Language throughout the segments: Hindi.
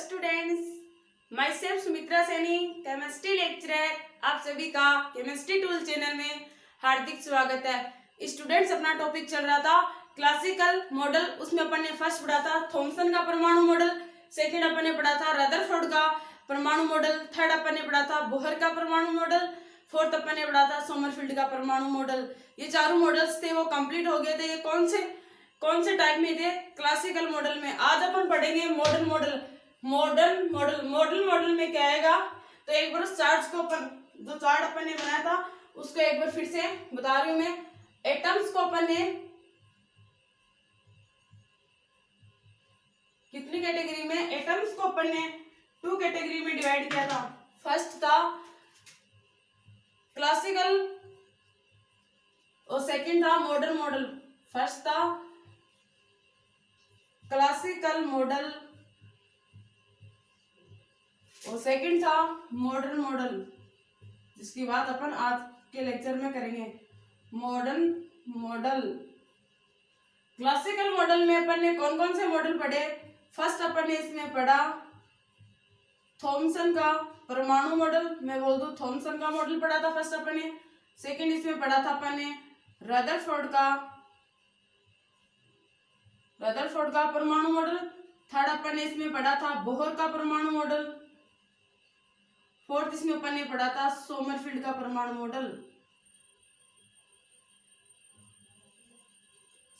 Students, my self Sumitra Saini, chemistry lecturer, आप सभी का केमिस्ट्री टूल चैनल में हार्दिक स्वागत है। स्टूडेंट्स, अपना टॉपिक चल रहा था क्लासिकल मॉडल। उसमें अपन ने फर्स्ट पढ़ा था थॉमसन का परमाणु मॉडल, सेकंड अपन ने पढ़ा था रदरफोर्ड का परमाणु मॉडल, थर्ड अपन ने पढ़ा था बोहर का परमाणु मॉडल, फोर्थ अपन ने पढ़ा था सोमरफील्ड का परमाणु मॉडल। ये चारों मॉडल्स थे वो कंप्लीट हो गए थे। ये कौन से टाइप में थे? क्लासिकल मॉडल में। आज अपन पढ़ेंगे मॉडर्न मॉडल। मॉडल में क्या आएगा? तो एक बार चार्ट को अपन जो चार्ट अपन ने बनाया था उसको एक बार फिर से बता रही हूँ मैं। एटम्स को अपन ने कितनी कैटेगरी में? एटम्स को अपन ने 2 कैटेगरी में डिवाइड किया था। फर्स्ट था क्लासिकल और सेकंड था मॉडर्न मॉडल। फर्स्ट था क्लासिकल मॉडल और सेकंड था मॉडर्न मॉडल, जिसकी बात अपन आज के लेक्चर में करेंगे। Modern model. क्लासिकल मॉडल में अपन ने कौन कौन से मॉडल पढ़े? फर्स्ट अपन ने इसमें पढ़ा थॉमसन का परमाणु मॉडल। मैं बोल दूं थॉमसन का मॉडल पढ़ा था फर्स्ट अपन ने। सेकंड इसमें पढ़ा था अपन ने रदरफोर्ड का परमाणु मॉडल। थर्ड अपन ने इसमें पढ़ा था बोहर का परमाणु मॉडल। फोर्थ इसमें अपन ने पढ़ा था सोमरफील्ड का परमाणु मॉडल।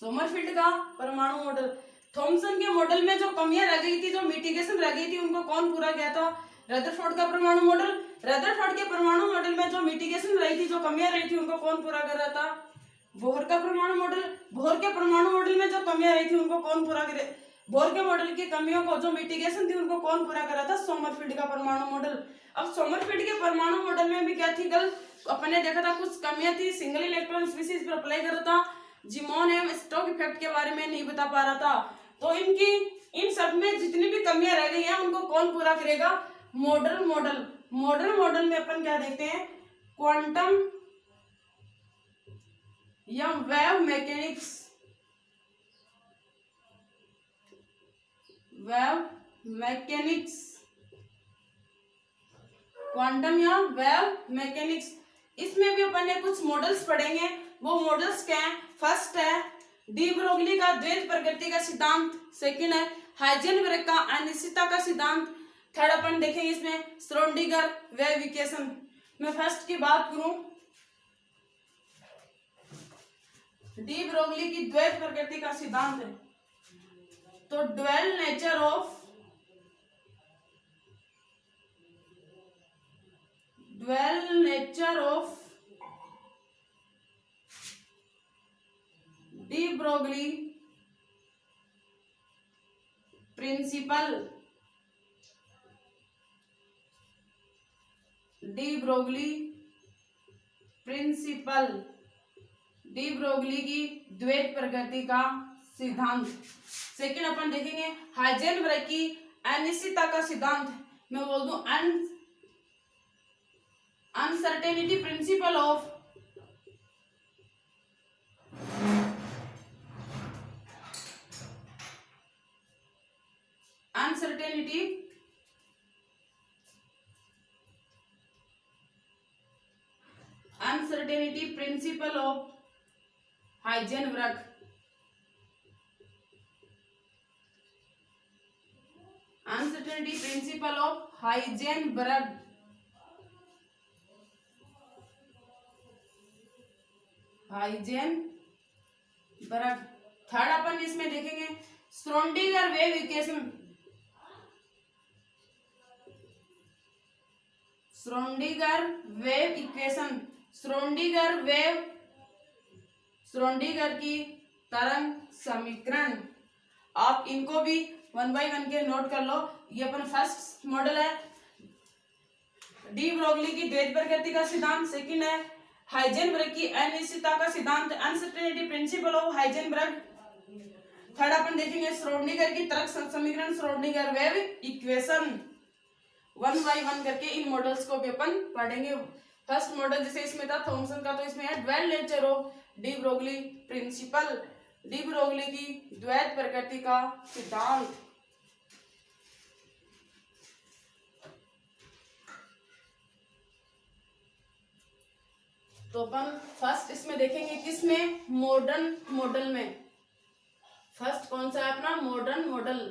सोमरफील्ड का परमाणु मॉडल। थॉमसन के मॉडल में जो कमियां रह गई थी, जो मिटिगेशन रह गई थी, उनको कौन पूरा किया था? रदरफोर्ड का परमाणु मॉडल। रदरफोर्ड के परमाणु मॉडल में जो मिटिगेशन रही थी, जो कमियां रही थी, उनको कौन पूरा कर रहा था? बोहर का परमाणु मॉडल। बोहर के परमाणु मॉडल में जो कमियां रही थी, उनको कौन पूरा करे? बोहर के मॉडल की कमियों को जो मिटिगेशन थी, उनको कौन पूरा कर रहा था? सोमरफील्ड का परमाणु मॉडल। अब सोमरफील्ड के परमाणु मॉडल में भी क्या थी? कल अपन ने देखा था कुछ कमियां थी। सिंगल इलेक्ट्रॉन स्पीशीज पर अप्लाई कर रहा था, जिमोन एवं स्टोक इफेक्ट के बारे में नहीं बता पा रहा था। तो इन सब में जितनी भी कमियां रह गई हैं, उनको कौन पूरा करेगा? Modern model. मॉडर्न मॉडल में अपन क्या देखते हैं? क्वांटम या वेव मैकेनिक्स, क्वांटम या वेव मैकेनिक्स। इसमें भी अपन ने कुछ मॉडल्स पढ़ेंगे। वो मॉडल्स क्या हैं? फर्स्ट है डी ब्रोगली का द्वैत प्रकृति का सिद्धांत। सेकंड है हाइजेनबर्ग का अनिश्चितता का सिद्धांत। थर्ड अपन देखेंगे इसमें श्रोडिंगर वेव इक्वेशन। मैं फर्स्ट की बात करूं, डी ब्रोगली की द्वैत प्रकृति का सिद्धांत है। तो dual nature of de Broglie principle. De Broglie की द्वैत प्रकृति का सिद्धांत। सेकंड अपन देखेंगे हाइजेनबर्ग की अनिश्चितता का सिद्धांत। मैं बोल दूं uncertainty principle of uncertainty principle of Heisenberg. Uncertainty principle of Heisenberg. Third अपन इसमें देखेंगे श्रोडिंगर वेव इक्वेशन। श्रोडिंगर की तरंग समीकरण। आप इनको भी 1 बाय 1 के नोट कर लो। ये अपन फर्स्ट मॉडल है डी ब्रोगली की द्वैत प्रकृति का सिद्धांत। सेकंड है हाइजेनबर्ग की अनिश्चितता का सिद्धांत, uncertainty principle of Heisenberg. Third अपन देखेंगे श्रोडिंगर की तरंग समीकरण, श्रोडिंगर वेव इक्वेशन। 1 बाय 1 करके इन मॉडल्स को भी अपन पढ़ेंगे। फर्स्ट मॉडल जैसे इसमें था थॉमसन का, तो इसमें है dual nature of de Broglie principle, de Broglie की द्वैत प्रकृति का सिद्धांत। तो अपन फर्स्ट इसमें देखेंगे किसमें, मॉडर्न मॉडल में। फर्स्ट कौन सा है अपना, मॉडर्न मॉडल।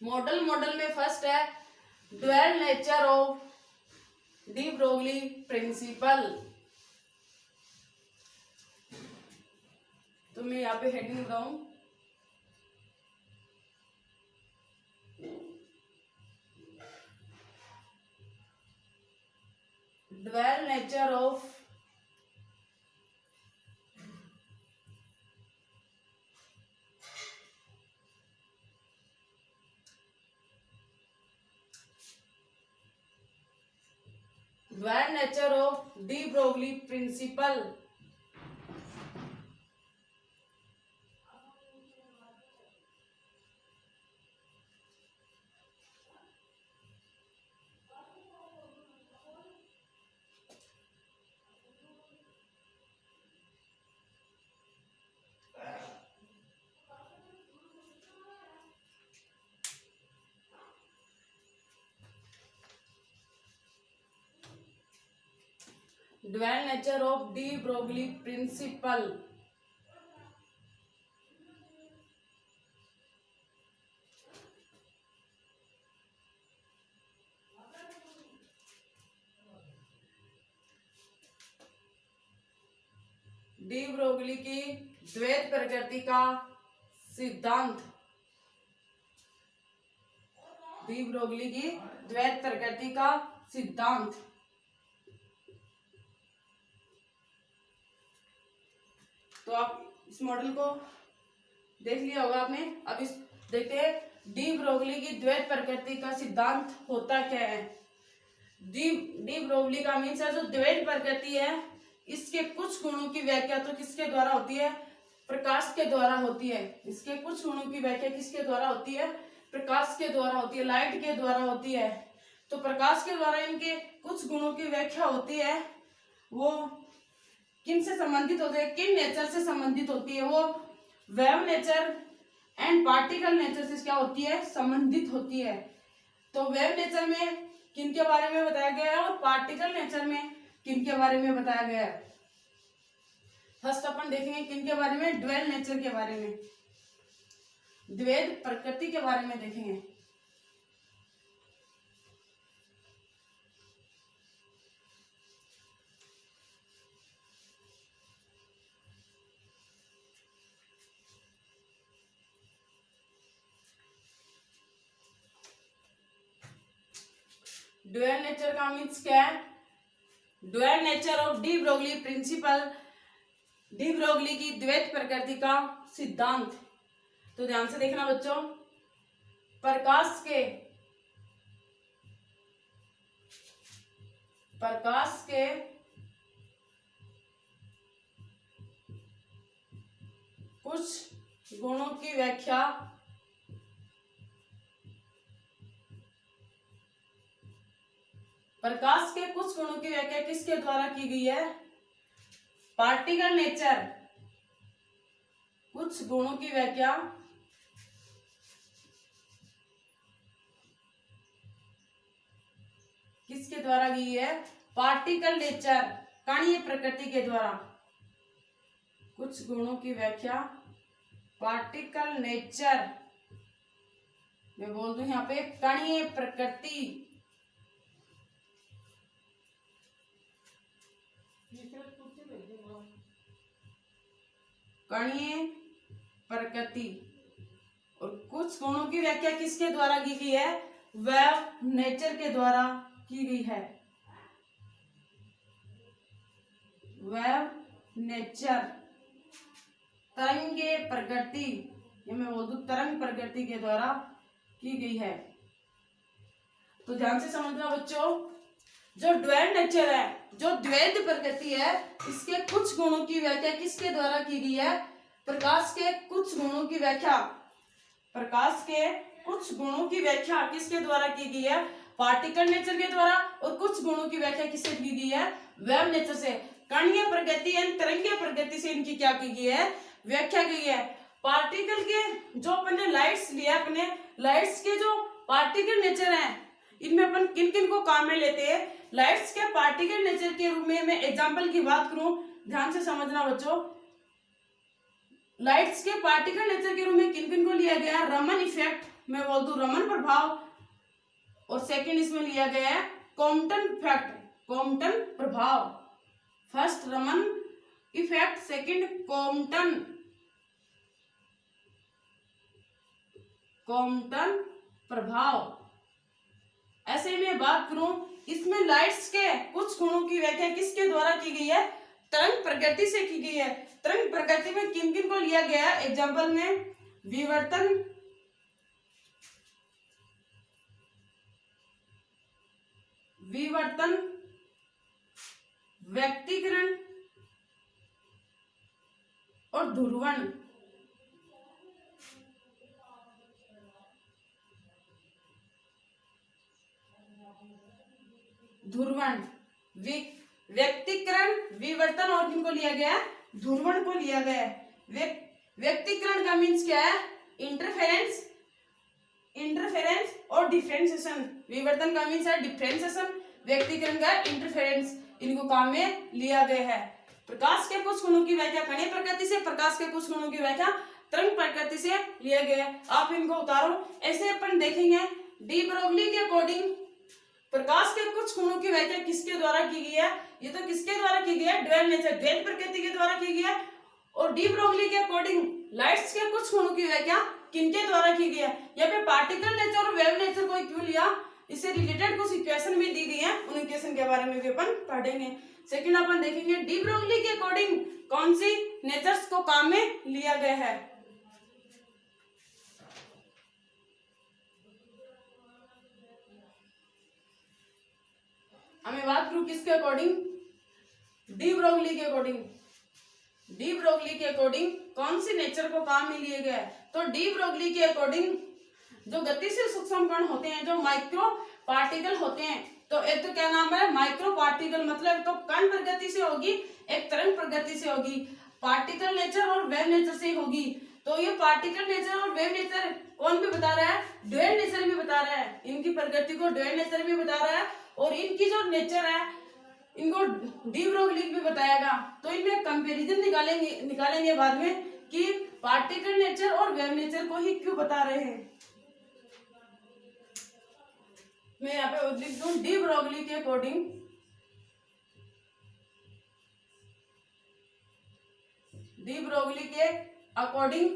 मॉडल मॉडल में फर्स्ट है dual nature of de Broglie principle. तो मैं यहाँ पे हेडिंग बताऊं, dual nature of dual nature of de Broglie principle. Dual nature of de Broglie principle. De Broglie की द्वैत प्रकृति का सिद्धांत। डी ब्रोगली की द्वैत प्रकृति का सिद्धांत। तो आप इस मॉडल को देख लिया होगा आपने। अब इस देखते हैं डी ब्रोगली की द्वैत प्रकृति का सिद्धांत होता क्या है। डी ब्रोगली का मीन्स है जो द्वैत प्रकृति है, इसके कुछ गुणों की व्याख्या तो किसके द्वारा होती है, प्रकाश के द्वारा होती है। इसके कुछ गुणों की व्याख्या किसके द्वारा होती है, प्रकाश के द्वारा होती है, लाइट के द्वारा होती है। तो प्रकाश के द्वारा इनके कुछ गुणों की व्याख्या होती है, वो किन से संबंधित होते हैं, किन नेचर से संबंधित होती है, वो wave nature and particle nature से क्या होती है, संबंधित होती है। तो वेव नेचर में किन के बारे में बताया गया है और पार्टिकल नेचर में किन के बारे में बताया गया है। फर्स्ट अपन देखेंगे किन के बारे में, ड्वेल नेचर के बारे में, द्वैत प्रकृति के बारे में देखेंगे। ड्वेल नेचर का मीन्स क्या है, dual nature of de Broglie principle, de Broglie की द्वैत प्रकृति का सिद्धांत। तो ध्यान से देखना बच्चों, प्रकाश के कुछ गुणों की व्याख्या किसके द्वारा की गई है, पार्टिकल नेचर। कुछ गुणों की व्याख्या किसके द्वारा की है, पार्टिकल नेचर, कणीय प्रकृति के द्वारा। कुछ गुणों की व्याख्या पार्टिकल नेचर, मैं बोल दूं यहाँ पे कणीय प्रकृति। कणीय प्रकृति और कुछ गुणों की व्याख्या किसके द्वारा की गई है, वेव नेचर के द्वारा की गई है। वेव नेचर, तरंगे प्रकृति, ये मैं बोल दूं तरंग प्रकृति के द्वारा की गई है। तो ध्यान से समझना बच्चों, जो ड्वेल नेचर है, जो द्वैत प्रकृति है, इसके कुछ गुणों की व्याख्या किसके द्वारा की गई है, प्रकाश के कुछ गुणों की व्याख्या किसके द्वारा की गई है, पार्टिकल नेचर के द्वारा। और कुछ गुणों की व्याख्या किससे की गई है, वेव नेचर से, कणीय प्रकृति एंड तरंगीय प्रकृति से इनकी क्या की गई है, व्याख्या की गई है। पार्टिकल के जो अपने लाइट्स लिया, अपने लाइट्स के जो पार्टिकल नेचर हैं, इनमें अपन किन किन को काम में लेते हैं। लाइट्स के पार्टिकल नेचर के रूप में मैं एग्जांपल की बात करूं, ध्यान से समझना बच्चों। लाइट्स के पार्टिकल नेचर के रूप में किन किन को लिया गया, रमन इफेक्ट, मैं बोल दूं रमन प्रभाव, और सेकंड इसमें लिया गया है कॉम्पटन इफेक्ट, कॉम्पटन प्रभाव। First Raman effect, second Compton प्रभाव। ऐसे में बात करूं, इसमें लाइट्स के कुछ गुणों की व्याख्या किसके द्वारा की गई है, तरंग प्रकृति से की गई है। तरंग प्रकृति में किन किन को लिया गया है, एग्जाम्पल में विवर्तन, व्यक्तीकरण और ध्रुवण। व्यक्तीकरण, विवर्तन और किनको लिया गया, ध्रुवण को लिया गया है। व्यक्तीकरण का मीन्स क्या है, इंटरफेरेंस और डिफरेंशिएशन। विवर्तन का मीन्स है डिफरेंशिएशन, व्यक्तीकरण का इंटरफेरेंस, इनको काम में लिया गया है। प्रकाश के कुछ गुणों की व्याख्या कणीय प्रकृति से, प्रकाश के कुछ गुणों की व्याख्या तरंग प्रकृति से लिया गया है। आप इनको उतारो, ऐसे अपन देखेंगे डी ब्रोगली के अकॉर्डिंग प्रकाश के कुछ गुणों की व्याख्या किसके द्वारा की गई है, ये तो किसके द्वारा की गई है, ड्वेल नेचर, ड्वेल प्रकृति के द्वारा की गई है। और डी ब्रोगली के अकॉर्डिंग लाइट्स के कुछ गुणों की व्याख्या किनके द्वारा की गई है। यहाँ पे पार्टिकल नेचर और वेव नेचर को क्यों लिया, इससे रिलेटेड कुछ इक्वेशन भी दी गई है, उन इक्वेशन के बारे में भी अपन पढ़ेंगे। सेकंड अपन देखेंगे डी ब्रोगली के अकॉर्डिंग कौन सी नेचर्स को काम में लिया गया है। हमें बात करूं किसके अकॉर्डिंग, डी ब्रोगली के अकॉर्डिंग। डी ब्रोगली के अकॉर्डिंग कौन सी नेचर को काम में लिए गए, तो डी ब्रोगली के अकॉर्डिंग जो गतिशील सूक्ष्म कण होते हैं, जो माइक्रो पार्टिकल होते हैं, तो एक तो क्या नाम है माइक्रो पार्टिकल, मतलब तो कण प्रगति से होगी, एक तरंग प्रगति से होगी, पार्टिकल नेचर और वेव नेचर से होगी। तो ये पार्टिकल नेचर और वेव नेचर कौन भी बता रहा है, ड्वेल नेचर भी बता रहा है, इनकी प्रगति को ड्वेल नेचर भी बता रहा है, और इनकी जो नेचर है इनको डी ब्रोगली भी बताएगा। तो इनमें कंपैरिजन निकालेंगे बाद में कि पार्टिकल नेचर और वेव नेचर को ही क्यों बता रहे हैं। मैं यहाँ पे लिख दूं डी ब्रोगली के अकॉर्डिंग, डी ब्रोगली के अकॉर्डिंग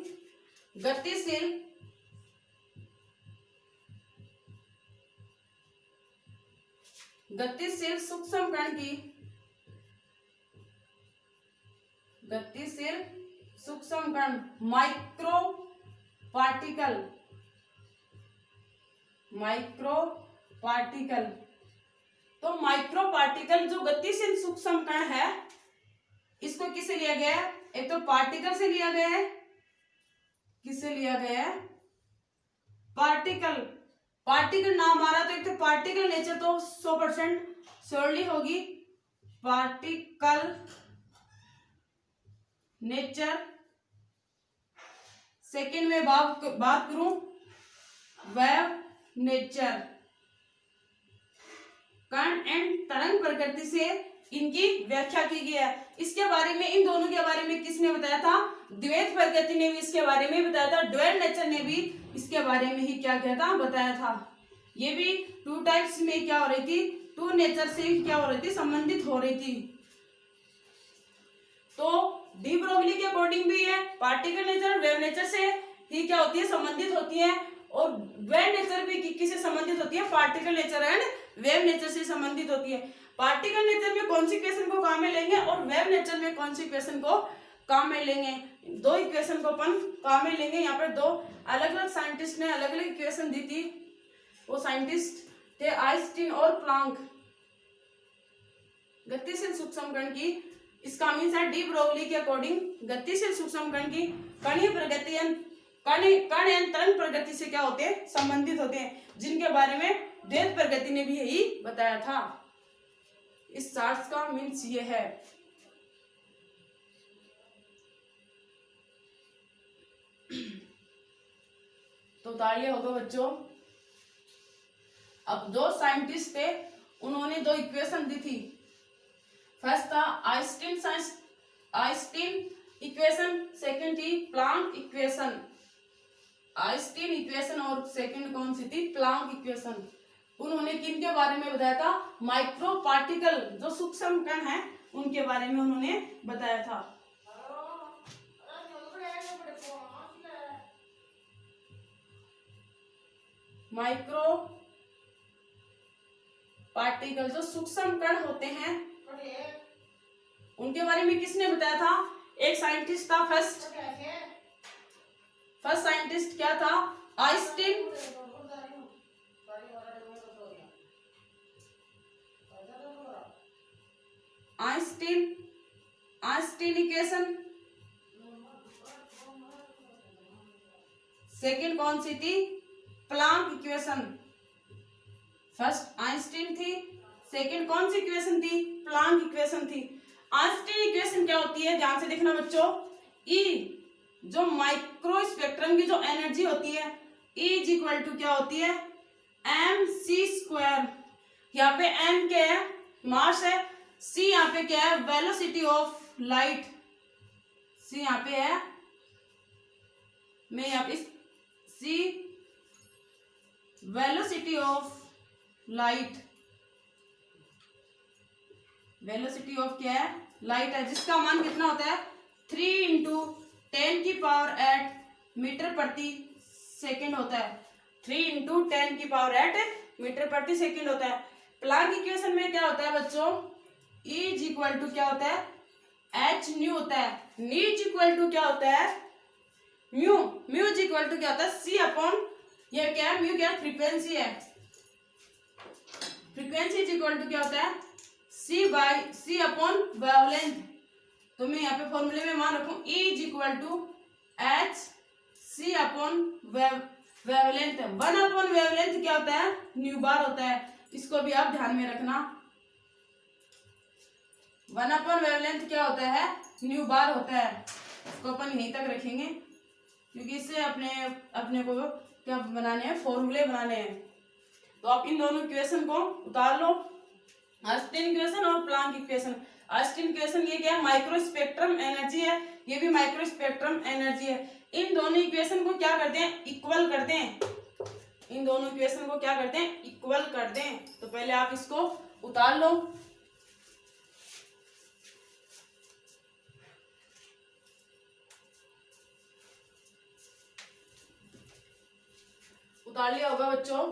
गतिशील सूक्ष्म कण की, गतिशील सूक्ष्म कण माइक्रो पार्टिकल, तो माइक्रो पार्टिकल जो गतिशील सूक्ष्म कण है, इसको किससे लिया गया है, एक तो पार्टिकल से लिया गया है, किससे लिया गया है, पार्टिकल नाम आ रहा, तो एक तो पार्टिकल नेचर तो 100% श्योरली होगी, पार्टिकल नेचर। सेकेंड में बात करूं वेव नेचर, कण एंड तरंग प्रकृति से इनकी व्याख्या की गई है। इसके बारे में, इन दोनों के बारे में किसने बताया था, द्वैत प्रकृति ने भी इसके बारे में बताया था, ड्वेल नेचर ने भी इसके बारे में ही क्या किया था, बताया था। ये भी टू टाइप्स में क्या हो रही थी, टू नेचर से क्या हो रही थी, संबंधित हो रही थी। तो डी ब्रोगली के अकॉर्डिंग भी है पार्टिकल नेचर वेव नेचर से ही क्या होती है, संबंधित होती है, और वेव नेचर भी किससे संबंधित होती है, particle nature and wave nature से संबंधित होती है। पार्टिकल नेचर में कौन सी इक्वेशन को काम में लेंगे और वेव नेचर में कौन सी इक्वेशन को काम में लेंगे, दो इक्वेशन को अपन काम में लेंगे। यहाँ पर दो अलग अलग साइंटिस्ट ने अलग अलग इक्वेशन दी थी, वो साइंटिस्ट थे आइंस्टीन और प्लांक। गतिशील सूक्ष्म कण की, इसका मीन्स है डी ब्रोगली के अकॉर्डिंग गतिशील सूक्ष्म कण की कणीय प्रगति कण एवं तरंग प्रगति से क्या होते हैं, संबंधित होते हैं, जिनके बारे में ड्वेल प्रगति ने भी यही बताया था। इस चार्ट का मीन्स ये है। तो तालियां हो गए बच्चों। अब जो साइंटिस्ट थे उन्होंने दो इक्वेशन दी थी। फर्स्ट था आइंस्टीन इक्वेशन, सेकंड थी प्लैंक इक्वेशन। आइंस्टीन इक्वेशन और सेकंड कौन सी थी? Planck equation. उन्होंने किन के बारे में बताया था? माइक्रो पार्टिकल, जो सूक्ष्म कण है उनके बारे में उन्होंने बताया था। माइक्रो पार्टिकल, जो सूक्ष्म कण होते हैं उनके बारे में किसने बताया था? एक साइंटिस्ट था। फर्स्ट साइंटिस्ट क्या था? आइंस्टीन। Einstein equation. सेकंड कौन सी थी? Planck equation. फर्स्ट आइंस्टीन थी, सेकंड कौन सी इक्वेशन थी? प्लैंक इक्वेशन थी। आइंस्टीन इक्वेशन क्या होती है? ध्यान से देखना बच्चों। ई, जो माइक्रो स्पेक्ट्रम की जो एनर्जी होती है, E इज इक्वल टू क्या होती है? mc²। यहाँ पे m क्या है? मास है। c यहाँ पे क्या है? Velocity of light. c यहाँ पे है, मैं यहाँ पे c velocity of light. Velocity of क्या है? लाइट है, जिसका मान कितना होता है? 3 × 10⁸ मीटर प्रति सेकंड होता है। 3 × 10⁸ मीटर प्रति सेकंड होता है। प्लैंक इक्वेशन में क्या होता है बच्चों? E इज इक्वल टू क्या होता है? h न्यू होता है। न्यू इज इक्वल टू क्या होता है? Mu. Mu is equal to क्या होता है? c अपॉन, ये क्या है? म्यू क्या है? फ्रीक्वेंसी है। फ्रीक्वेंसी इज इक्वल टू क्या होता है? c upon wavelength. तो मैं यहाँ पे फॉर्मूले में मान रखूं E is equal to h c upon wavelength. 1 upon wavelength क्या होता है? न्यू बार होता है। इसको भी आप ध्यान में रखना। 1 अपॉन वेवलेंथ क्या होता है? न्यू बार होता है। इसको अपन यहीं तक रखेंगे क्योंकि इससे अपने को क्या बनाने हैं? फॉर्मूले बनाने हैं। तो आप इन दोनों इक्वेशन को उतार लो, आइंस्टीन इक्वेशन और प्लैंक इक्वेशन। आइंस्टीन इक्वेशन ये क्या है? माइक्रो स्पेक्ट्रम एनर्जी है, ये भी माइक्रो स्पेक्ट्रम एनर्जी है। इन दोनों इक्वेशन को क्या करते हैं? इक्वल करते हैं। इन दोनों इक्वेशन को क्या करते हैं? इक्वल करते हैं। तो पहले आप इसको उतार लो। उतार लिया होगा बच्चों।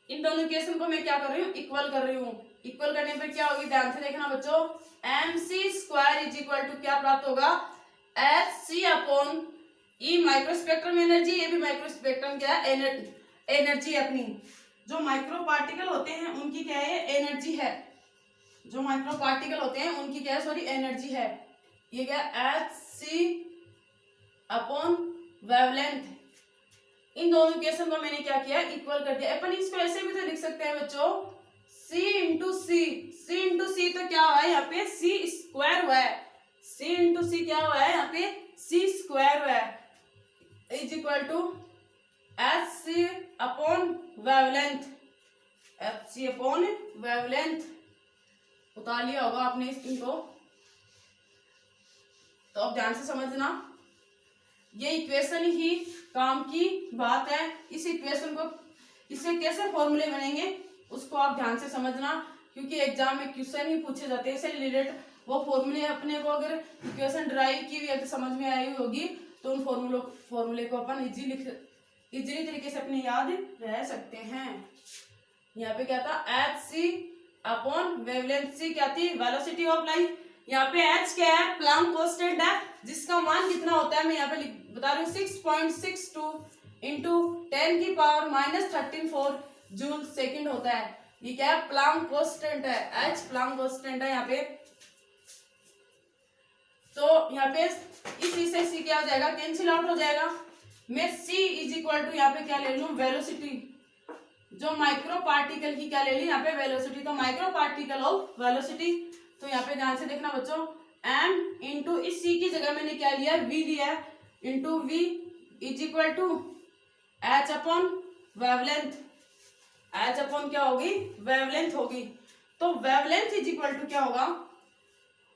इन दोनों इक्वेशन को मैं क्या कर रही हूँ? इक्वल कर रही हूँ। इक्वल करने पर क्या होगी? ध्यान से देखना बच्चों। mc² इज इक्वल टू क्या प्राप्त होगा? hc अपॉन ई माइक्रोस्पेक्ट्रम एनर्जी। ये भी माइक्रोस्पेक्ट्रम क्या है? एनर्जी अपनी। जो माइक्रो पार्टिकल होते हैं उनकी क्या है? एनर्जी है। जो माइक्रो पार्टिकल होते हैं उनकी क्या है? सॉरी, एनर्जी है। ये क्या? hc upon wavelength. इन दोनों इक्वेशन को मैंने क्या किया? इक्वल कर दिया। अपन इसको ऐसे भी तो लिख सकते हैं बच्चों, c × c तो क्या हुआ है यहाँ पे? c² हुआ है। c × c क्या हुआ है यहाँ पे? c² हुआ है। Is equal to hc upon wavelength. hc upon wavelength. उतार लिया होगा आपने इनको। तो अब ध्यान से समझना, ये इक्वेशन ही काम की बात है। इस इक्वेशन को, इससे कैसे फॉर्मूले बनेंगे उसको आप ध्यान से समझना, क्योंकि एग्जाम में क्वेश्चन ही पूछे जाते हैं इससे रिलेटेड। वो फॉर्मूले अपने को अगर इक्वेशन ड्राइव की भी अगर समझ में आई हुई होगी तो उन फॉर्मूले को अपन इजीली तरीके से अपने याद रह सकते हैं। यहाँ पे क्या था? hc upon wavelength. c क्या थी? Velocity of light. यहाँ पे h क्या है? प्लैंक कांस्टेंट है, जिसका मान कितना होता है मैं यहाँ पे बता रही हूँ 6.62 × 10⁻³ जूल सेकंड होता है। ये क्या है? प्लैंक कांस्टेंट है। h प्लैंक कांस्टेंट है यहाँ पे। तो यहाँ पे इसी से c क्या हो जाएगा? कैंसिल आउट हो जाएगा। मैं c इज इक्वल टू यहाँ पे क्या ले लूँ? वेलोसिटी। जो माइक्रो पार्टिकल की क्या ले ली यहाँ पे? वेलोसिटी। तो माइक्रो पार्टिकल ऑफ वेलोसिटी। तो यहाँ पे ध्यान से देखना बच्चों, m इंटू इस c की जगह मैंने क्या लिया? v लिया into v। Is equal to h upon wavelength. H upon क्या होगी, वेवलेंथ होगी। तो वेवलेंथ इज इक्वल टू क्या होगा,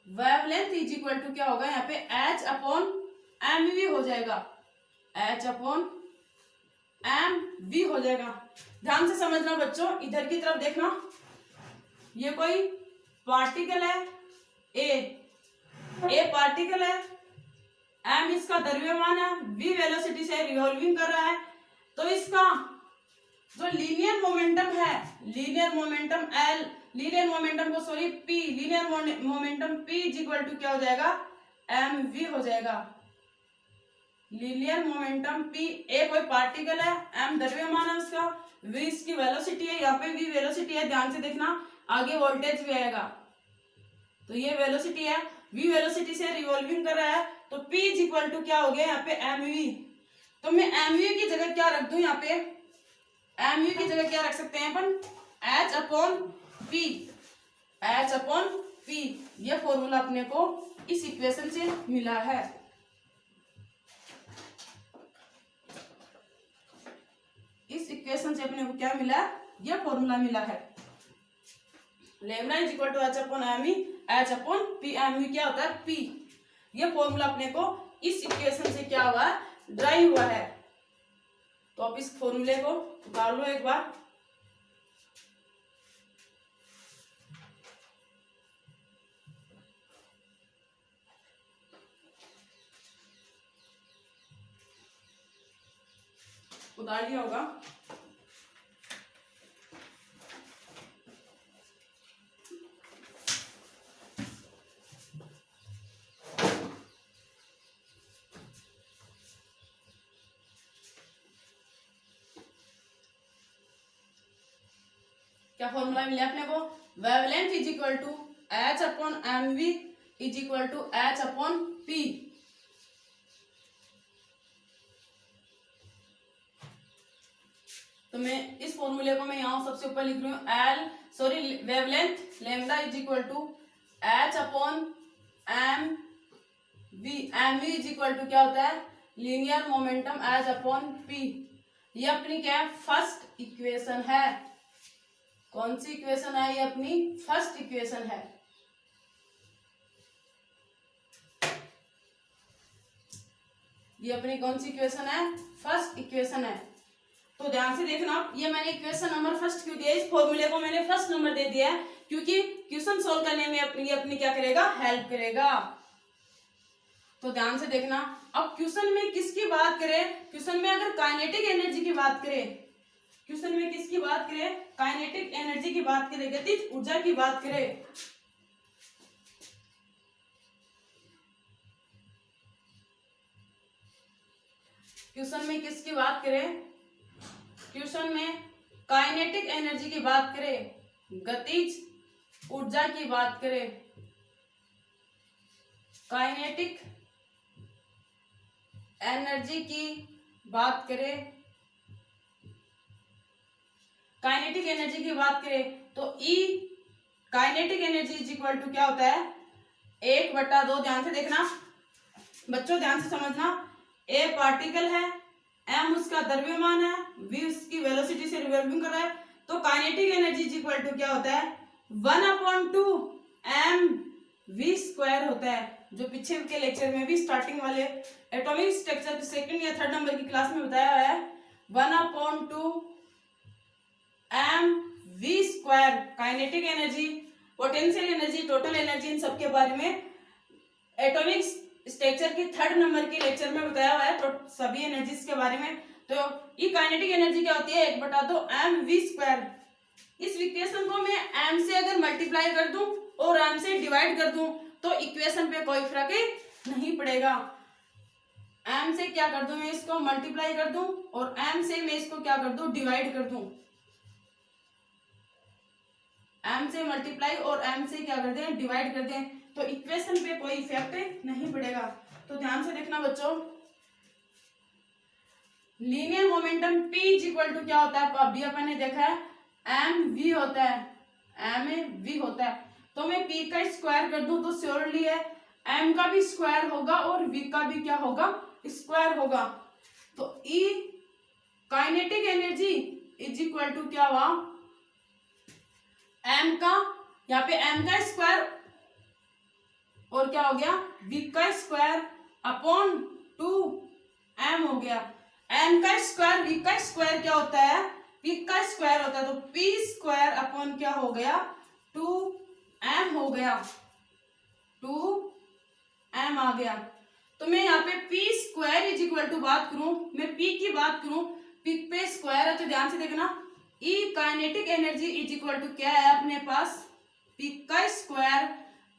वेवलेंथ इज इक्वल टू क्या होगा, यहाँ पे एच अपॉन एम वी हो जाएगा, एच अपॉन एम वी हो जाएगा। ध्यान से समझना बच्चों, इधर की तरफ देखना, ये कोई पार्टिकल है ए पार्टिकल है, एम इसका द्रव्यमान है, वी वेलोसिटी से रिवॉल्विंग कर रहा है। तो इसका जो लीनियर मोमेंटम है, linear momentum L, linear momentum को sorry P, linear momentum P is equal to क्या हो जाएगा, एम वी हो जाएगा। लीनियर मोमेंटम पी, ए कोई पार्टिकल है, एम द्रव्यमान है उसका, वी इसकी वेलोसिटी है, यहाँ पे वी वेलोसिटी है, ध्यान से देखना, आगे वोल्टेज भी आएगा। तो ये वेलोसिटी है, वी वेलोसिटी से रिवॉल्विंग कर रहा है, तो P इज इक्वल टू क्या हो गया यहाँ पे एम वी। तो मैं एम वी की जगह क्या रख दूं, यहाँ पे एम वी की जगह क्या रख सकते हैं अपन, H upon P, H upon p. ये फॉर्मूला अपने को इस इक्वेशन से मिला है। इस इक्वेशन से अपने को क्या मिला, यह फॉर्मूला मिला है। Lambda is equal to h upon m e, h upon p, m e क्या होता है पी। यह फॉर्मूला अपने को इस इक्वेशन से क्या हुआ, ड्राइव हुआ है। तो आप इस फॉर्मूले को उतार लो एक बार। उतार लिया होगा। क्या फॉर्मूला मिला अपने को, wavelength is equal to h upon m v is equal to h upon p. तो मैं इस फॉर्मूले को मैं यहां सबसे ऊपर लिख रही हूँ, wavelength lambda is equal to h upon m v. M v is equal to क्या होता है, linear momentum h upon p. ये अपनी क्या है, फर्स्ट इक्वेशन है। कौन सी इक्वेशन है, ये अपनी फर्स्ट इक्वेशन है। ये अपनी कौन सी इक्वेशन है, फर्स्ट इक्वेशन है। तो ध्यान से देखना, ये मैंने इक्वेशन नंबर फर्स्ट क्यों दिया, इस फॉर्मूले को मैंने फर्स्ट नंबर दे दिया है क्योंकि क्वेश्चन सोल्व करने में अपनी क्या करेगा, हेल्प करेगा। तो ध्यान से देखना, अब क्वेश्चन में किसकी बात करें, क्वेश्चन में अगर काइनेटिक एनर्जी की बात करें, क्वेश्चन में किसकी बात करें, काइनेटिक एनर्जी की बात करें, गतिज ऊर्जा की बात करें। क्वेश्चन में किसकी बात करें, क्वेश्चन में काइनेटिक एनर्जी की बात करें, गतिज ऊर्जा की बात करें, काइनेटिक एनर्जी की बात करें, काइनेटिक एनर्जी की बात करें तो E kinetic energy is equal to क्या होता है, 1/2। ध्यान से देखना बच्चों, ध्यान से समझना, ए पार्टिकल है, एम उसका द्रव्यमान है, वी उसकी वेलोसिटी से रिवॉल्विंग कर रहा है। तो kinetic energy is equal to क्या होता है, 1/2 एम वी स्क्वायर होता है, जो पीछे के लेक्चर में भी स्टार्टिंग वाले एटॉमिक स्ट्रक्चर सेकंड या थर्ड नंबर की क्लास में बताया है। 1/2 M V square kinetic energy, potential energy, total energy, इन सबके बारे में एटॉमिक स्ट्रक्चर की थर्ड नंबर के लेक्चर में बताया हुआ है, तो सभी एनर्जीज के बारे में। तो ये काइनेटिक एनर्जी क्या होती है, 1/2 एम वी स्क्वायर। इस इक्वेशन को मैं एम से अगर मल्टीप्लाई कर दूं और एम से डिवाइड कर दूं तो इक्वेशन पे कोई फर्क नहीं पड़ेगा। एम से क्या कर दूं, मैं इसको मल्टीप्लाई कर दूं और एम से मैं इसको क्या कर दूं, डिवाइड कर दूं। एम से मल्टीप्लाई और एम से क्या कर दें, डिवाइड कर दें, तो इक्वेशन पे कोई इफेक्ट नहीं पड़ेगा। तो ध्यान से देखना बच्चों, linear momentum P is equal to क्या होता है, अभी अपन ने देखा है एम वी होता है, एम वी होता है। तो मैं P का स्क्वायर कर दूं तो श्योरली है एम का भी स्क्वायर होगा और V का भी क्या होगा, स्क्वायर होगा। तो E kinetic energy is equal to क्या हुआ, m का, यहाँ पे m का स्क्वायर और क्या हो गया v का स्क्वायर अपॉन 2m हो गया। m का स्क्वायर v का स्क्वायर क्या होता है, p का स्क्वायर होता है, तो p स्क्वायर अपॉन क्या हो गया 2m हो गया, 2m आ गया। तो मैं यहाँ पे p square is equal to बात करूं, मैं p की बात करूं, p पे स्क्वायर है तो ध्यान से देखना, E kinetic energy is equal to क्या है अपने पास, p का स्क्वायर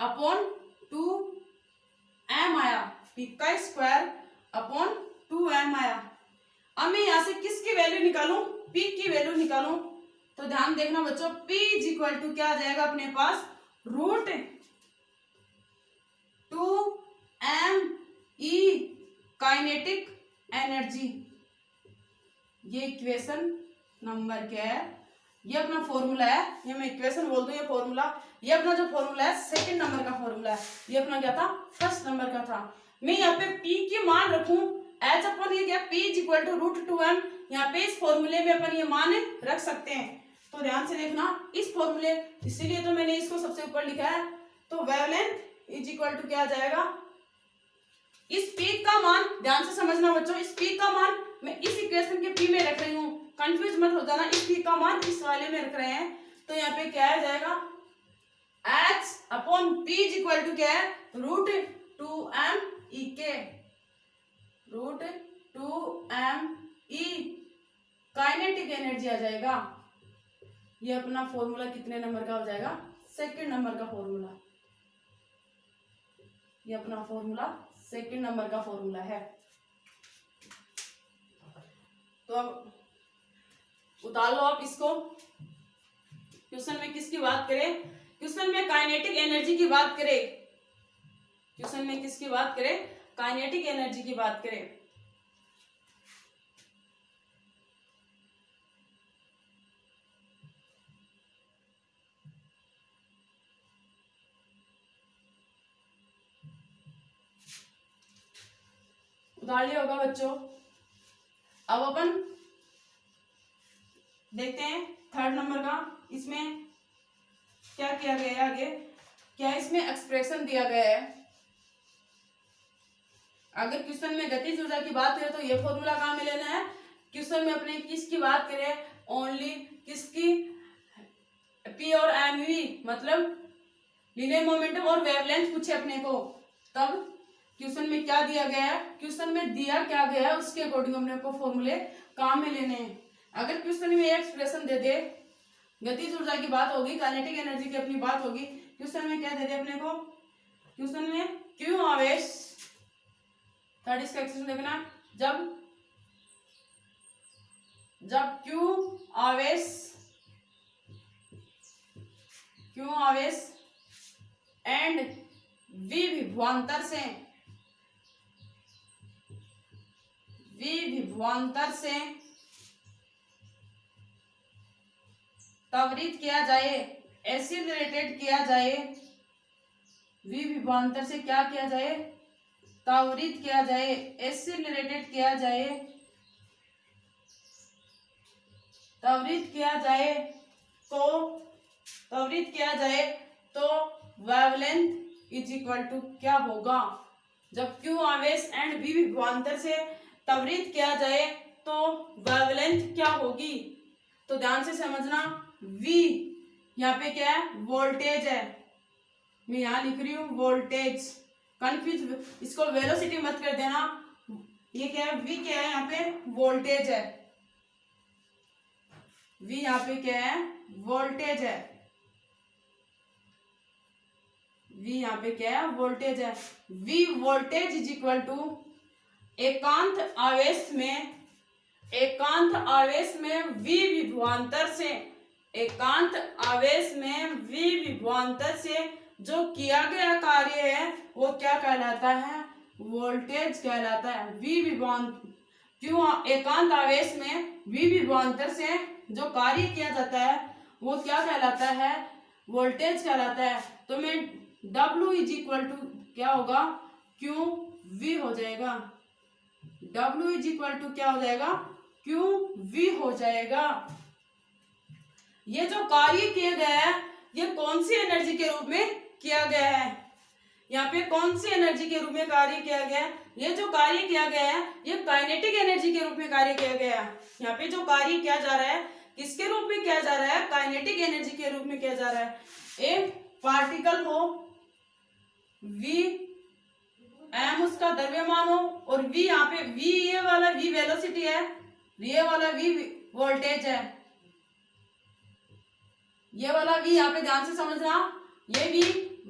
अपॉन 2m आया, p का स्क्वायर अपॉन 2m आया। अब मैं यहाँ से किसकी वैल्यू निकालूं, p की वैल्यू निकालूं, तो ध्यान देखना बच्चों, p इज इक्वल टू क्या आ जाएगा अपने पास, root 2m E kinetic energy. ये इक्वेशन नंबर क्या है, ये अपना फॉर्मूला है, ये मैं इक्वेशन बोल दूं, ये फॉर्मूला, ये अपना जो फॉर्मूला है सेकंड नंबर का फॉर्मूला है, ये अपना क्या था फर्स्ट नंबर का था। मैं यहाँ पे p की मान रखूं एच अपन ये क्या, p is equal to root 2m, यहाँ पे इस फॉर्मूले में अपन ये मान रख सकते हैं। तो ध्यान से देखना इस फॉर्मूले, इसीलिए तो मैंने इसको सबसे ऊपर लिखा है। तो वेवलेंथ इज इक्वल टू क्या आ जाएगा, इस p का मान ध्यान से समझना बच्चों, इस p का मान मैं इस इक्वेशन के p में रख रही हूँ, कंफ्यूज मत हो जाना, इस p का मान इस वाले में रख रहे हैं। तो यहाँ पे क्या आ जाएगा, h upon p is equal to क्या है, रूट 2m e के, root 2m e kinetic energy आ जाएगा। ये अपना फॉर्मूला कितने नंबर का हो जाएगा, सेकंड नंबर का फॉर्मूला, ये अपना फॉर्मूला सेकंड नंबर का फॉर्मूला है। तो अब उतार लो आप इसको, क्वेश्चन में किसकी बात करें, क्वेश्चन में काइनेटिक एनर्जी की बात करें, क्वेश्चन में किसकी बात करें, काइनेटिक एनर्जी की बात करें। उतार लिया होगा बच्चों। अब अपन देखते हैं थर्ड नंबर का, इसमें क्या किया गया है आगे, क्या इसमें एक्सप्रेशन दिया गया है। अगर क्वेश्चन में गतिज ऊर्जा की बात करें तो ये फॉर्मूला कहाँ में लेना है, क्वेश्चन में अपने किसकी बात करें, ओनली किसकी, पी और एम वी मतलब लीनियर मोमेंटम और वेवलेंथ पूछे अपने को, तब क्वेश्चन में क्या दिया गया है, क्वेश्चन में दिया क्या गया है उसके अकॉर्डिंग अपने को फॉर्मूले काम में लेने हैं। अगर क्वेश्चन में एक्सप्रेशन दे दे, गतिज ऊर्जा की बात होगी, काइनेटिक एनर्जी की अपनी बात होगी, क्वेश्चन में क्या दे दे अपने को, क्वेश्चन में क्यों आवेश, थर्ड इसका एक्सप्रेशन देखना, जब क्यों आवेश एंड विभवांतर से त्वरित किया जाए, एक्सीलरेटेड किया जाए, विभवांतर से क्या किया जाए, त्वरित किया जाए, एक्सीलरेटेड किया जाए, त्वरित किया जाए तो वेवलेंथ इज इक्वल टू क्या होगा, जब क्यू आवेश एंड वी विभवांतर से त्वरित किया जाए तो वेवलेंथ क्या होगी। तो ध्यान से समझना, V यहाँ पे क्या है, वोल्टेज है, मैं यहाँ लिख रही हूँ वोल्टेज, कंफ्यूज इसको वेलोसिटी मत कर देना, ये क्या है, V क्या है यहाँ पे वोल्टेज है, V यहाँ पे क्या है वोल्टेज है, V यहाँ पे क्या है वोल्टेज है। V voltage is equal to एकांत आवेश में V विभवांतर से जो किया गया कार्य है वो क्या कहलाता है, वोल्टेज कहलाता है। क्यों एकांत आवेश में V विभवांतर से जो कार्य किया जाता है वो क्या कहलाता है, वोल्टेज कहलाता है। तो मैं W इज इक्वल टू क्या होगा, क्यू V हो जाएगा, W इज इक्वल टू क्या हो जाएगा, क्यू वी हो जाएगा। ये जो कार्य किया गया है ये कौन सी एनर्जी के रूप में किया गया है, यहाँ पे कौन सी एनर्जी के रूप में कार्य किया गया है, ये जो कार्य किया गया है ये काइनेटिक एनर्जी के रूप में कार्य किया गया है। यहाँ पे जो कार्य किया जा रहा है किसके रूप में किया जा रहा है, काइनेटिक एनर्जी के रूप में किया जा रहा है। एक पार्टिकल हो v m उसका द्रव्यमान हो और v यहाँ पे v ये वाला v वेलोसिटी है, ये वाला v वोल्टेज है, ये वाला v यहाँ पे ध्यान से समझना, ये v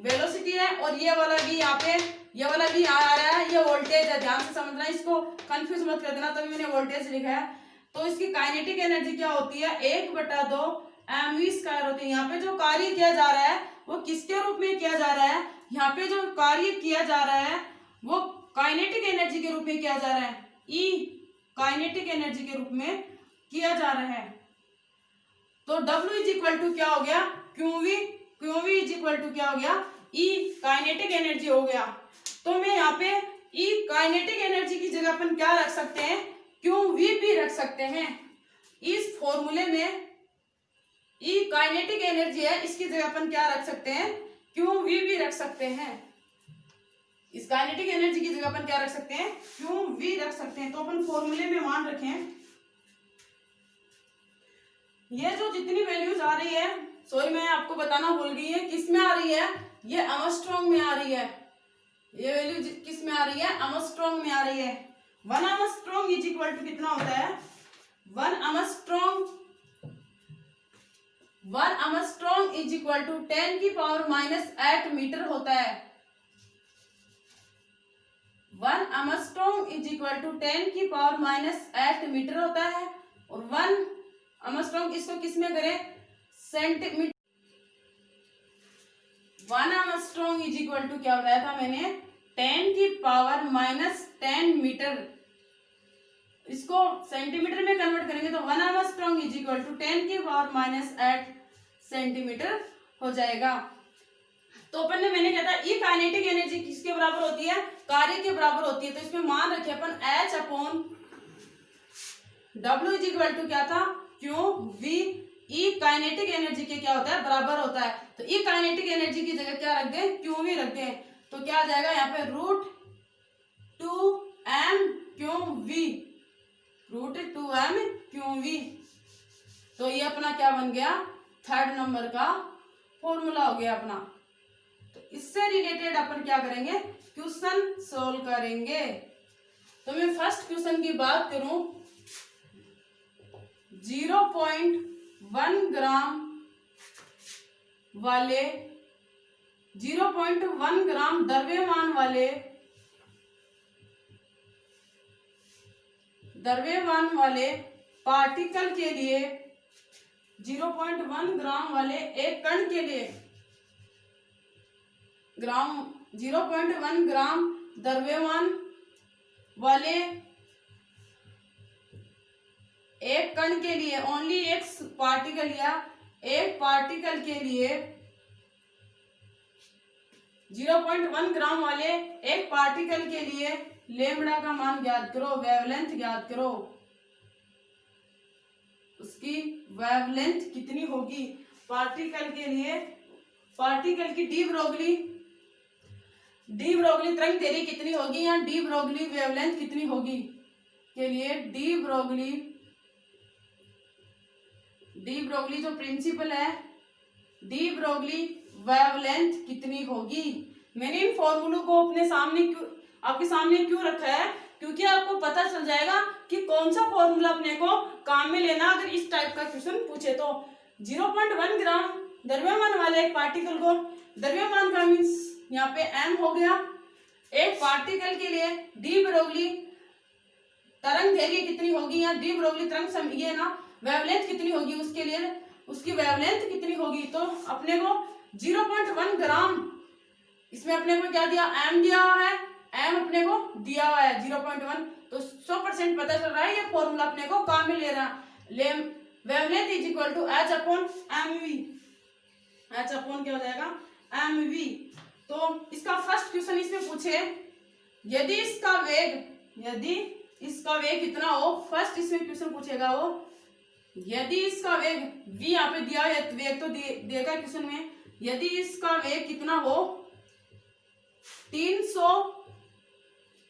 वेलोसिटी है और ये वाला v यहाँ पे, ये वाला v आ रहा है, ये वोल्टेज है। ध्यान से समझना, इसको कंफ्यूज मत कर देना, तभी मैंने वोल्टेज लिखा है। तो इसकी काइनेटिक एनर्जी क्या होती है, 1/2 mv² होती है। यहाँ पे जो कार्य किया जा रहा है वो किसके रूप में किया जा रहा है, यहाँ पे जो कार्य किया जा रहा है वो काइनेटिक एनर्जी के रूप में किया जा रहा है, ई काइनेटिक एनर्जी के रूप में किया जा रहा है। तो W इज इक्वल टू क्या हो गया, QV, QV is equal to क्या हो गया, E काइनेटिक एनर्जी हो गया। तो मैं यहाँ पे E काइनेटिक एनर्जी की जगह अपन क्या रख सकते हैं, QV भी रख सकते हैं। इस फॉर्मूले में E काइनेटिक एनर्जी है, इसकी जगह अपन क्या रख सकते हैं, QV भी रख सकते हैं। इस काइनेटिक एनर्जी की जगह अपन क्या रख सकते हैं, QV रख सकते हैं। तो अपन फॉर्मूले में मान रखें, ये जो जितनी वैल्यूज आ रही है, सॉरी मैं आपको बताना भूल गई है, किस में आ रही है, ये एमस्ट्रॉन्ग में आ रही है। ये वैल्यू किस में आ रही है, एमस्ट्रॉन्ग में आ रही है। 1 एमस्ट्रॉन्ग इज इक्वल टू कितना होता है, 1 angstrom is equal to 10⁻⁸ metre होता है। 1 angstrom is equal to 10⁻⁸ metre होता है। और 1 एमस्ट्रॉन्ग इसको किस में करें, centimetre. 1 angstrom is equal to क्या बताया था मैंने, 10⁻⁻10 मीटर। इसको सेंटीमीटर में कन्वर्ट करेंगे तो 1 angstrom is equal to 10⁻⁸ centimetre हो जाएगा। तो अपन ने मैंने कहा था ई काइनेटिक एनर्जी किसके बराबर होती है, कार्य के बराबर होती है। तो इसमें मान रखे अपन H/W इज इक्वल टू क्या था, QV। ई काइनेटिक एनर्जी के क्या होता है, बराबर होता है। तो ई काइनेटिक एनर्जी की जगह क्या रख दें, QV रख दें। तो क्या आ जाएगा यहाँ पे √2m⁴ तो ये अपना क्या बन गया, 3rd नंबर का फॉर्मूला हो गया अपना। तो इससे रिलेटेड अपन क्या करेंगे, क्वेश्चन सोल्व करेंगे। तो मैं फर्स्ट क्वेश्चन की बात करूं, 0.1 ग्राम वाले 0.1 ग्राम द्रव्यमान वाले पार्टिकल के लिए, 0.1 ग्राम वाले एक कण के लिए 0.1 ग्राम द्रव्यमान वाले एक कण के लिए, ओनली एक पार्टिकल या एक पार्टिकल के लिए 0.1 ग्राम वाले एक पार्टिकल के लिए लेमड़ा का मान ज्ञात करो, वेवलेंथ ज्ञात करो। उसकी वेवलेंथ कितनी होगी पार्टिकल के लिए, पार्टिकल की डी ब्रोगली तरंग दैर्घ्य कितनी होगी या डी ब्रोगली वेवलेंथ कितनी होगी के लिए डी ब्रोगली जो प्रिंसिपल है, डी ब्रोगली वेवलेंथ कितनी होगी। मैंने इन फॉर्मूलों को आपके सामने क्यों रखा है, क्योंकि आपको पता चल जाएगा कि कौन सा फॉर्मूला अपने को काम में लेना अगर इस टाइप का क्वेश्चन पूछे तो। 0.1 ग्राम द्रव्यमान वाले एक पार्टिकल को, द्रव्यमान का मीन्स यहाँ पे m हो गया, एक पार्टिकल के लिए डी ब्रोगली तरंग दैर्घ्य कितनी होगी या डी ब्रोगली तरंग ये ना वेवलेंथ कितनी होगी, उसके लिए उसकी वेवलेंथ कितनी होगी। तो अपने को 0.1 ग्राम, इसमें अपने को क्या दिया, m दिया हुआ है, m अपने को दिया हुआ है 0.1। तो 100% पता चल रहा है ये फॉर्मूला अपने को काम में ले रहा है। Wavelength is equal to H/mv, H/ क्या हो जाएगा mv। तो इसका फर्स्ट क्वेश्चन इसमें पूछे, यदि इसका वेग कितना हो, फर्स्ट इसमें क्वेश्चन पूछेगा वो, यदि इसका वेग v यहाँ पे दिया है, वेग तो देगा क्वेश्चन में, यदि इसका वेग कितना हो 300,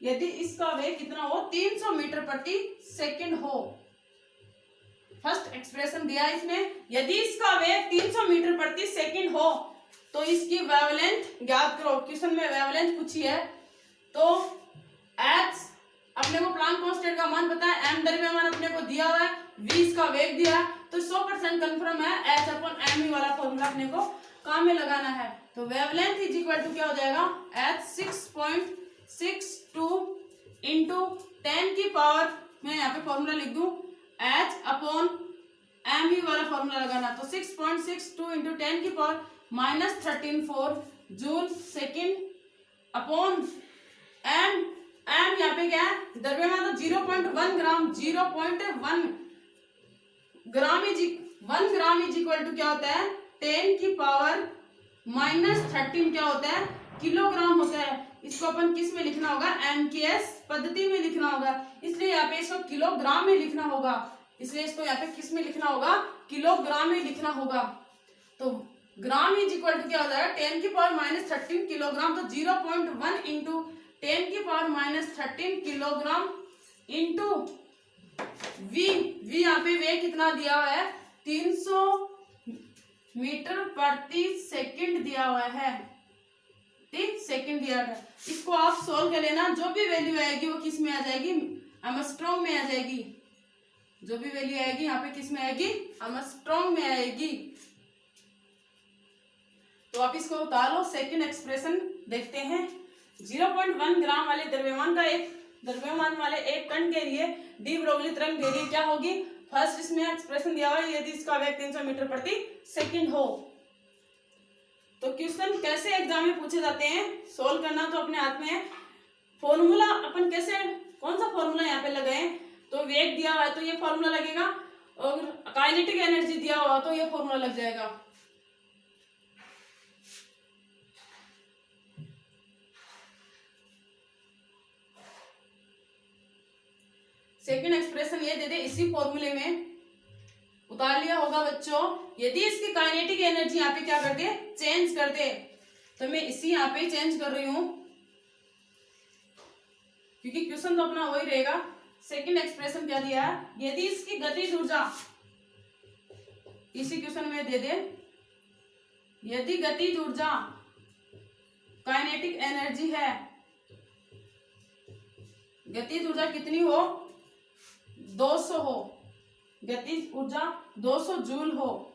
यदि इसका वेग कितना हो 300 मीटर प्रति सेकंड हो, फर्स्ट एक्सप्रेशन दिया है इसमें, यदि इसका वेग 300 मीटर प्रति सेकंड हो तो इसकी वेवलेंथ ज्ञात करो। क्वेश्चन में वेवलेंथ पूछी है, तो h अपने को प्लांक कांस्टेंट का मान पता है, m द्रव्यमान अपने को दिया हुआ है, v इसका वेग दिया है, तो 100% कंफर्म है h अपॉन m वाला फॉर्मूला अपने को काम में लगाना है। तो वेवलेंथ इज इक्वल टू क्या हो जाएगा, h 6.62 इंटू 10 की पावर, मैं यहाँ पे फॉर्मूला लिख दूं h अपॉन m ही वाला फॉर्मूला लगाना, तो 6.62 इंटू 10 की power -13.4 joule second upon m, m यहाँ पे क्या है द्रव्यमान, तो 0.1 gram, 0.1 gram is 1 gram is equal to क्या होता है 10 की पावर -13 क्या होता है किलोग्राम होता है। इसको अपन किस में लिखना होगा, MKS पद्धति में लिखना होगा, इसलिए यहाँ पे इसको किलोग्राम में लिखना होगा, इसलिए इसको यहाँ पे किस में लिखना होगा, किलोग्राम में लिखना होगा। तो ग्राम इज इक्वल टू क्या हो जाएगा 10 की पावर -13 किलोग्राम, तो 0.1 इंटू 10 की पावर -13 किलोग्राम इंटू v यहाँ पे वेग कितना दिया हुआ है 300 मीटर प्रति सेकंड दिया हुआ है, ठीक सेकंड दिया है। इसको आप सोल्व कर लेना, जो भी वैल्यू आएगी वो किस में आ जाएगी, एमस्ट्रॉन्ग में आ जाएगी, जो भी वैल्यू आएगी यहाँ पे किस में आएगी, एमस्ट्रॉन्ग में आएगी। तो आप इसको उतार लो, सेकंड एक्सप्रेशन देखते हैं। 0.1 ग्राम वाले द्रव्यमान वाले एक कण के लिए डी ब्रोगली तरंग दैर्ध्य क्या होगी, फर्स्ट इसमें एक्सप्रेशन दिया हुआ है, यदि इसका वेग 300 मीटर प्रति सेकंड हो। तो क्वेश्चन कैसे एग्जाम में पूछे जाते हैं, सोल्व करना तो अपने हाथ में है। फॉर्मूला अपन कैसे, कौन सा फॉर्मूला यहाँ पे लगाए, तो वेग दिया हुआ है तो ये फॉर्मूला लगेगा, और काइनेटिक एनर्जी दिया हुआ तो ये फॉर्मूला लग जाएगा। सेकंड एक्सप्रेशन ये दे दे, इसी फॉर्मूले में उतार लिया होगा बच्चों। यदि इसकी काइनेटिक एनर्जी यहाँ पे क्या कर दे, चेंज कर दे, तो मैं इसी यहाँ पे चेंज कर रही हूं, क्योंकि क्वेश्चन तो अपना वही रहेगा। सेकंड एक्सप्रेशन क्या दिया है, यदि इसकी गतिज ऊर्जा, इसी क्वेश्चन में दे दे, यदि गतिज ऊर्जा काइनेटिक एनर्जी है, गतिज ऊर्जा कितनी हो 200 हो, गतिज ऊर्जा 200 जूल हो,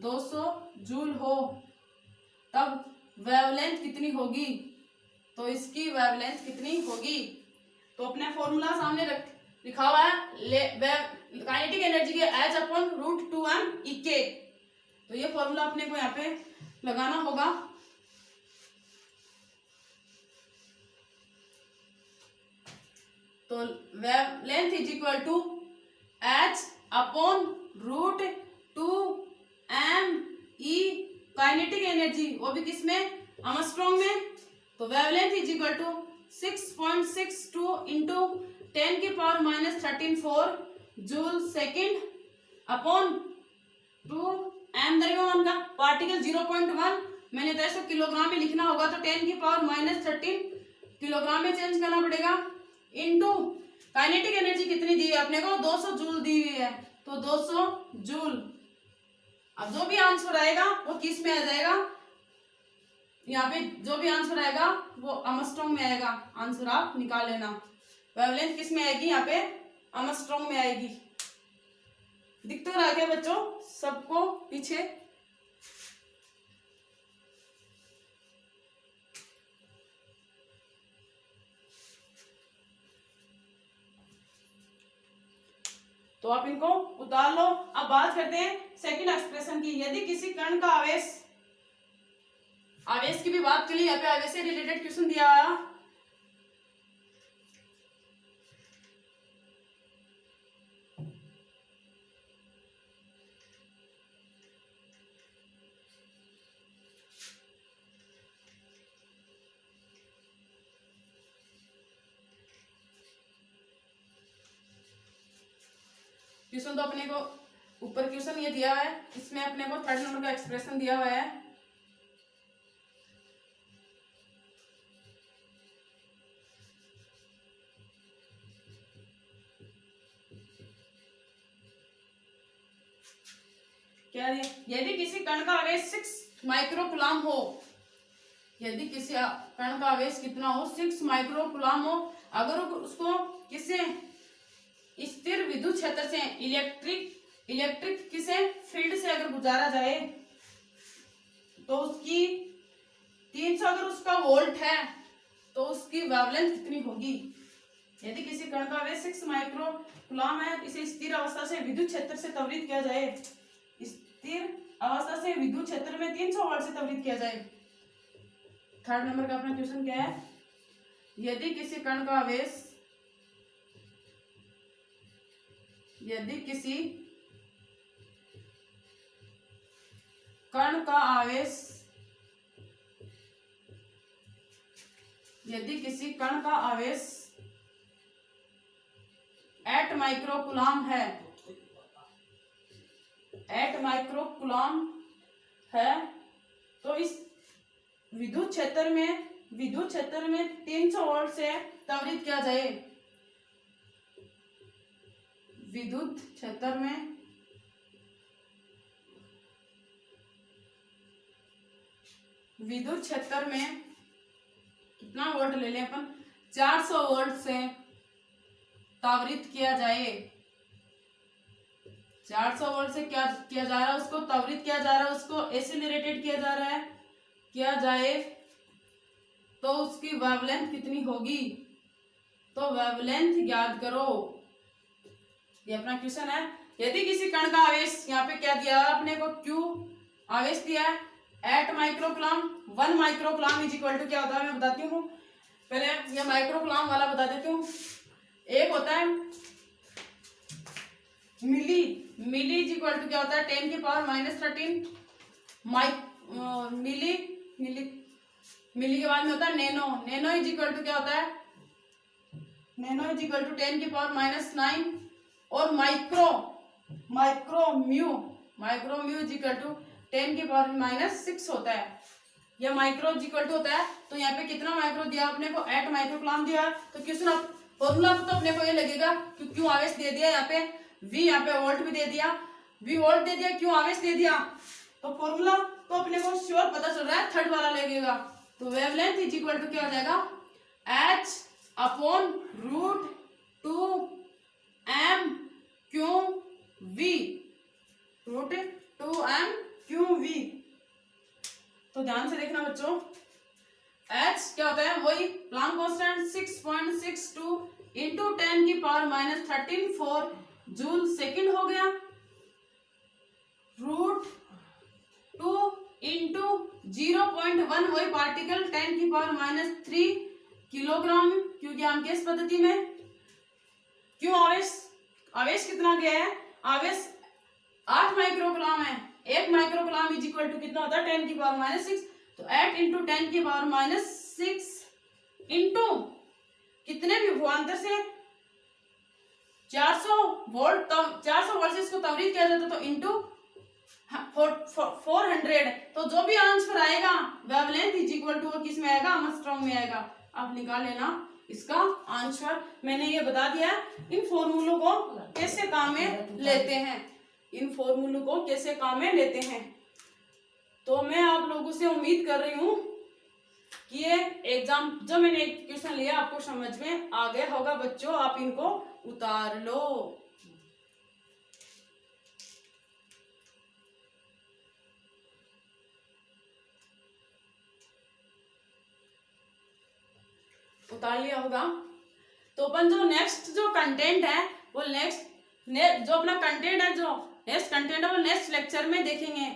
200 जूल हो, तब वेवलेंथ कितनी होगी, तो इसकी वेवलेंथ कितनी होगी। तो अपने फॉर्मूला सामने लिखा हुआ है, काइनेटिक एनर्जी के h अपॉन √2m EK, तो ये फॉर्मूला अपने को यहाँ पे लगाना होगा। तो wavelength is equal to h upon √2m E, kinetic energy वो भी किसमें, एमस्ट्रॉन्ग में, तो wavelength is equal to 6.62 into 10 की power -13.4 joule second upon 2m द्रव्यमान का पार्टिकल 0.1, मैंने तो इसको किलोग्राम में लिखना होगा, तो 10 की पावर -13 किलोग्राम में चेंज करना पड़ेगा, इंटू काइनेटिक एनर्जी कितनी दी है अपने को 200 जूल दी हुई है, तो 200 जूल। अब जो भी आंसर आएगा वो किस में आ जाएगा, यहाँ पे जो भी आंसर आएगा वो एमस्ट्रॉन्ग में आएगा, आंसर आप निकाल लेना। वेवलेंथ किस में आएगी, यहाँ पे एमस्ट्रॉन्ग में आएगी। दिख तो रहा है बच्चों सबको पीछे, तो आप इनको उतार लो। अब बात करते हैं सेकंड एक्सप्रेशन की, यदि किसी कण का आवेश की भी बात के लिए यहाँ पे आवेश से रिलेटेड क्वेश्चन दिया है। क्वेश्चन तो अपने को ऊपर क्वेश्चन ये दिया हुआ है, इसमें अपने को 3rd नंबर का एक्सप्रेशन दिया हुआ है। क्या दिया? यदि किसी कण का आवेश 6 माइक्रोकुलाम हो, यदि किसी कण का आवेश कितना हो, 6 माइक्रोकुलाम हो, अगर उसको किसी स्थिर विद्युत क्षेत्र से इलेक्ट्रिक किसे फील्ड से अगर गुजारा जाए तो उसकी 300 अगर उसका वोल्ट है तो उसकी वेवलेंथ कितनी होगी। यदि किसी कण का आवेश 6 माइक्रोकुलाम है, इसे स्थिर अवस्था से विद्युत क्षेत्र से त्वरित किया जाए, स्थिर अवस्था से विद्युत क्षेत्र में 300 वोल्ट से त्वरित किया जाए। 3rd नंबर का अपना क्वेश्चन क्या है? यदि किसी कण का आवेश, यदि किसी कण का आवेश, यदि किसी कण का आवेश 8 माइक्रोकुलाम है, 8 माइक्रोकुलाम है, तो इस विद्युत क्षेत्र में 300 वोल्ट से त्वरित किया जाए। विद्युत क्षेत्र में कितना वोल्ट ले लें अपन, 400 वोल्ट से त्वरित किया जाए। 400 वोल्ट से क्या किया जा रहा है, उसको त्वरित किया जा रहा है, उसको एक्सीलरेटेड किया जा रहा है, किया जाए तो उसकी वेवलेंथ कितनी होगी। तो वेवलेंथ ज्ञात करो, ये अपना क्वेश्चन है। यदि किसी कण का आवेश, यहाँ पे क्या दिया अपने को, क्यू आवेश दिया है 8 microcoulomb, 1 microcoulomb is equal to क्या होता है मैं बताती हूँ, पहले ये माइक्रोकुलाम वाला बता देती हूँ। एक होता है मिली इज इक्वल टू क्या होता है 10 की पावर -13 मिली के बाद में होता है नैनो इज इक्वल टू क्या होता है, नैनो इज इक्वल टू 10 की पावर -9, और माइक्रो इज इक्वल टू 10 की पावर -6 होता है। यह माइक्रो इज इक्वल टू होता है, तो यहाँ पे कितना माइक्रो दिया अपने को, 8 माइक्रोकुलाम दिया। तो क्वेश्चन फॉर्मूला तो अपने को ये लगेगा कि क्यों आवेश दे दिया, यहाँ पे V, यहाँ पे वोल्ट भी दे दिया, V वोल्ट दे दिया, क्यों आवेश दे दिया, तो फॉर्मूला तो अपने को श्योर पता चल रहा है, 3rd वाला लगेगा। तो वेवलेंथ इज इक्वल टू क्या हो जाएगा, h/√2m/q_v। तो ध्यान से देखना बच्चों, h क्या होता है, वही प्लांक कांस्टेंट 6.62 इंटू 10 की पावर -13 4 जूल सेकंड हो गया, √2 इंटू 0.1 वही पार्टिकल 10 की पावर -3 किलोग्राम, क्योंकि हम किस पद्धति में, क्यों आवेश कितना गया है, आवेश 8 माइक्रोकुलाम है, 1 माइक्रोकुलाम इज इक्वल टू कितना होता है 10 की पावर -6, तो 8 इंटू 10 की पावर -6 इंटू कितने भी भुवांतर से 400 वोल्ट, तो 400 वोल्ट से इसको त्वरित किया जाता, तो इंटू 400, तो जो भी आंसर आएगा वेवलेंथ इज इक्वल टू किस में आएगा, एंगस्ट्रॉम में आएगा। आप निकाल लेना इसका आंसर। मैंने ये बता दिया इन फॉर्मूलों को कैसे काम में लेते हैं, इन फॉर्मूलों को कैसे काम में लेते हैं। तो मैं आप लोगों से उम्मीद कर रही हूँ कि ये एग्जाम जो मैंने क्वेश्चन लिया आपको समझ में आ गया होगा बच्चों, आप इनको उतार लो। उतार लिया होगा। तो अपन जो नेक्स्ट जो कंटेंट है वो नेक्स्ट जो अपना कंटेंट है, जो नेक्स्ट कंटेंट है वो नेक्स्ट लेक्चर में देखेंगे।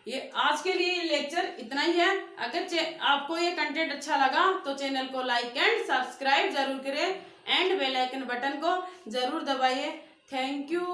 ये आज के लिए लेक्चर इतना ही है। अगर आपको ये कंटेंट अच्छा लगा तो चैनल को लाइक एंड सब्सक्राइब जरूर करें एंड बेल आइकन बटन को जरूर दबाइए। Thank you.